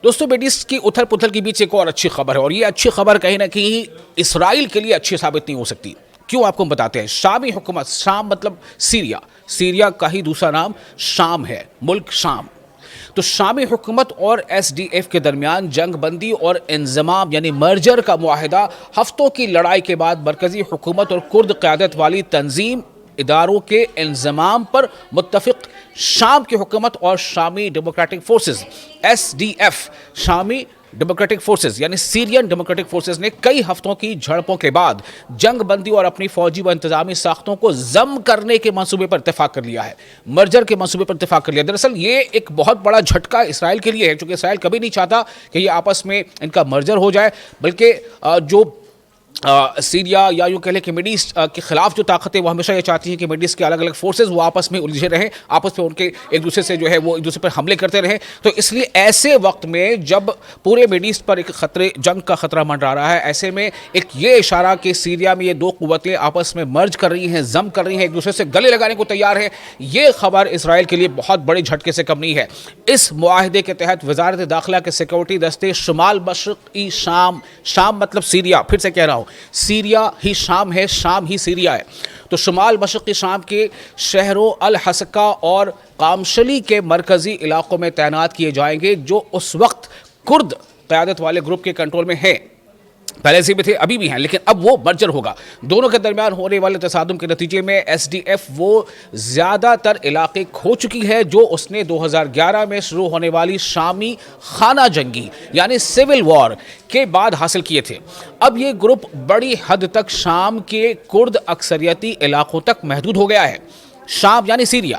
دوستوں middle asset کی اتھل پتھل کے بیچ ایک اور اچھی خبر ہے، اور یہ اچھی خبر کہیں نہ کہیں اسرائیل کے لیے اچھی ثابت نہیں ہو سکتی۔ کیوں آپ کو ہم بتاتے ہیں۔ شامی حکومت، شام مطلب سیریا، سیریا کا ہی دوسرا نام شام ہے، ملک شام۔ تو شامی حکومت اور ایس ڈی ایف کے درمیان جنگ بندی اور انضمام یعنی مرجر کا معاہدہ ہفتوں کی لڑائی کے بعد مرکزی حکومت اور کرد قیادت والی تنظیم اداروں کے انضمام پر متفق شام کی حکومت اور شامی democratic forces S D F, شامی ڈیموکریٹک فورسز یعنی سیرین ڈیموکریٹک فورسز نے کئی ہفتوں کی جھڑپوں کے بعد جنگ بندی اور اپنی فوجی و انتظامی ساختوں کو ضم کرنے کے منصوبے پر اتفاق کر لیا ہے، مرجر کے منصوبے پر اتفاق کر لیا۔ دراصل یہ ایک بہت بڑا جھٹکا اسرائیل کے لیے ہے، چونکہ اسرائیل کبھی نہیں چاہتا کہ یہ آپس میں ان کا مرجر ہو جائے، بلکہ جو سیریا یا یوں کہہ لیں کہ مڈل ایسٹ کے خلاف جو طاقتیں وہ ہمیشہ یہ چاہتی ہیں کہ مڈل ایسٹ کے الگ الگ فورسز وہ آپس میں الجھے رہیں، آپس میں ان کے ایک دوسرے سے جو ہے وہ ایک دوسرے پر حملے کرتے رہیں۔ تو اس لیے ایسے وقت میں جب پورے مڈل ایسٹ پر ایک جنگ کا خطرہ منڈرا رہا ہے، ایسے میں ایک یہ اشارہ کہ سیریا میں یہ دو قوتیں آپس میں مرج کر رہی ہیں، ضم کر رہی ہیں، ایک دوسرے سے گلے لگانے کو تیار ہیں، یہ خبر اسرائیل کے لیے بہت بڑے جھٹکے سے کم نہیں ہے۔ اس معاہدے کے تحت وزارت داخلہ کے سیکورٹی دستے شمال مشرقی شام، شام مطلب سیریا، پھر سے کہہ رہا ہوں سیریا ہی شام ہے، شام ہی سیریا ہے، تو شمال مشرقی شام کے شہروں الحسکہ اور قامشلی کے مرکزی علاقوں میں تعینات کیے جائیں گے، جو اس وقت کرد قیادت والے گروپ کے کنٹرول میں ہیں، پہلے سے بھی تھے ابھی بھی ہیں، لیکن اب وہ مرجر ہوگا۔ دونوں کے درمیان ہونے والے تصادم کے نتیجے میں ایس ڈی ایف وہ زیادہ تر علاقے کھو چکی ہے جو اس نے 2011 میں شروع ہونے والی شامی خانہ جنگی یعنی سول وار کے بعد حاصل کیے تھے۔ اب یہ گروپ بڑی حد تک شام کے کرد اکثریتی علاقوں تک محدود ہو گیا ہے۔ شام یعنی سیریا۔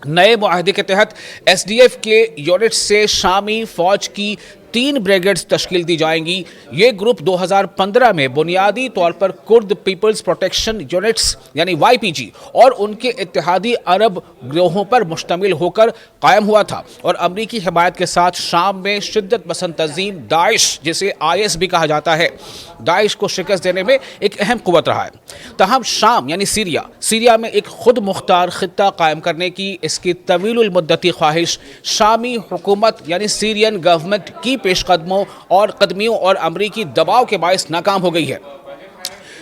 نئے معاہدے کے تحت ایس ڈی ایف کے یونٹ سے شامی فوج کی 3 بریگیڈز تشکیل دی جائیں گی۔ یہ گروپ 2015 میں بنیادی طور پر کرد پیپلز پروٹیکشن یونٹس یعنی وائی پی جی اور ان کے اتحادی عرب گروہوں پر مشتمل ہو کر قائم ہوا تھا، اور امریکی حمایت کے ساتھ شام میں شدت پسند تنظیم داعش، جسے آئی ایس بھی کہا جاتا ہے، داعش کو شکست دینے میں ایک اہم قوت رہا ہے۔ تاہم شام یعنی سیریا میں ایک خود مختار خطہ قائم کرنے کی اس کی طویل المدتی خواہش شامی حکومت یعنی سیرین گورنمنٹ کی پیش قدمیوں اور امریکی دباؤ کے باعث ناکام ہو گئی ہے۔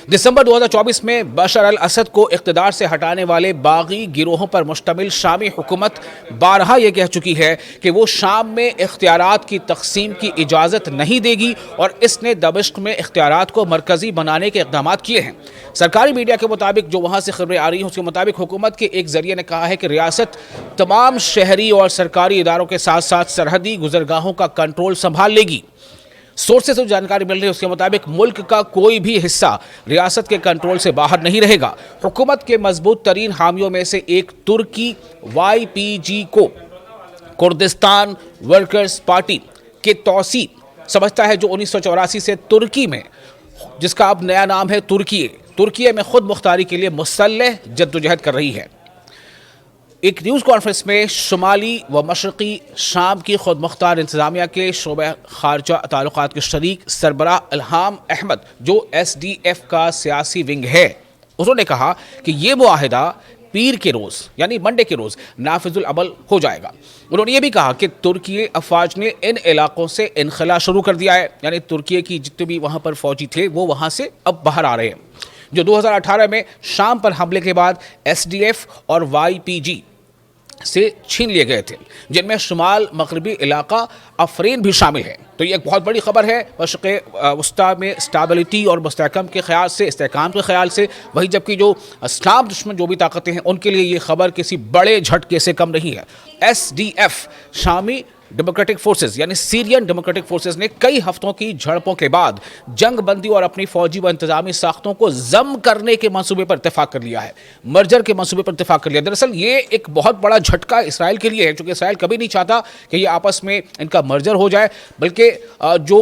دسمبر 2024 میں بشار الاسد کو اقتدار سے ہٹانے والے باغی گروہوں پر مشتمل شامی حکومت بارہا یہ کہہ چکی ہے کہ وہ شام میں اختیارات کی تقسیم کی اجازت نہیں دے گی، اور اس نے دمشق میں اختیارات کو مرکزی بنانے کے اقدامات کیے ہیں۔ سرکاری میڈیا کے مطابق جو وہاں سے خبریں آ رہی ہیں اس کے مطابق حکومت کے ایک ذریعے نے کہا ہے کہ ریاست تمام شہری اور سرکاری اداروں کے ساتھ ساتھ سرحدی گزرگاہوں کا کنٹرول سنبھال لے گی۔ سورسز سے جانکاری مل رہی ہے اس کے مطابق ملک کا کوئی بھی حصہ ریاست کے کنٹرول سے باہر نہیں رہے گا۔ حکومت کے مضبوط ترین حامیوں میں سے ایک ترکی وائی پی جی کو کردستان ورکرز پارٹی کے توسیع سمجھتا ہے، جو 1984 سے ترکی میں، جس کا اب نیا نام ہے ترکیے میں خود مختاری کے لیے مسلح جدوجہد کر رہی ہے۔ ایک نیوز کانفرنس میں شمالی و مشرقی شام کی خود مختار انتظامیہ کے شعبہ خارجہ تعلقات کے شریک سربراہ الہام احمد، جو ایس ڈی ایف کا سیاسی ونگ ہے، انہوں نے کہا کہ یہ معاہدہ پیر کے روز یعنی منڈے کے روز نافذ العمل ہو جائے گا۔ انہوں نے یہ بھی کہا کہ ترکی افواج نے ان علاقوں سے انخلا شروع کر دیا ہے، یعنی ترکی کی جتنے بھی وہاں پر فوجی تھے وہ وہاں سے اب باہر آ رہے ہیں، جو 2018 میں شام پر حملے کے بعد ایس ڈی ایف اور وائی پی جی سے چھین لیے گئے تھے، جن میں شمال مغربی علاقہ افرین بھی شامل ہے۔ تو یہ ایک بہت بڑی خبر ہے مشرق وسطیٰ میں اسٹیبلٹی اور استحکام کے خیال سے، وہی جبکہ جو اسلام دشمن جو بھی طاقتیں ہیں ان کے لیے یہ خبر کسی بڑے جھٹکے سے کم نہیں ہے۔ ایس ڈی ایف، شامی ڈیموکریٹک فورسز یعنی سیرین ڈیموکریٹک فورسز نے کئی ہفتوں کی جھڑپوں کے بعد جنگ بندی اور اپنی فوجی و انتظامی ساختوں کو ضم کرنے کے منصوبے پر اتفاق کر لیا ہے، مرجر کے منصوبے پر اتفاق کر لیا۔ دراصل یہ ایک بہت بڑا جھٹکا اسرائیل کے لیے ہے، چونکہ اسرائیل کبھی نہیں چاہتا کہ یہ آپس میں ان کا مرجر ہو جائے، بلکہ جو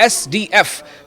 SDF,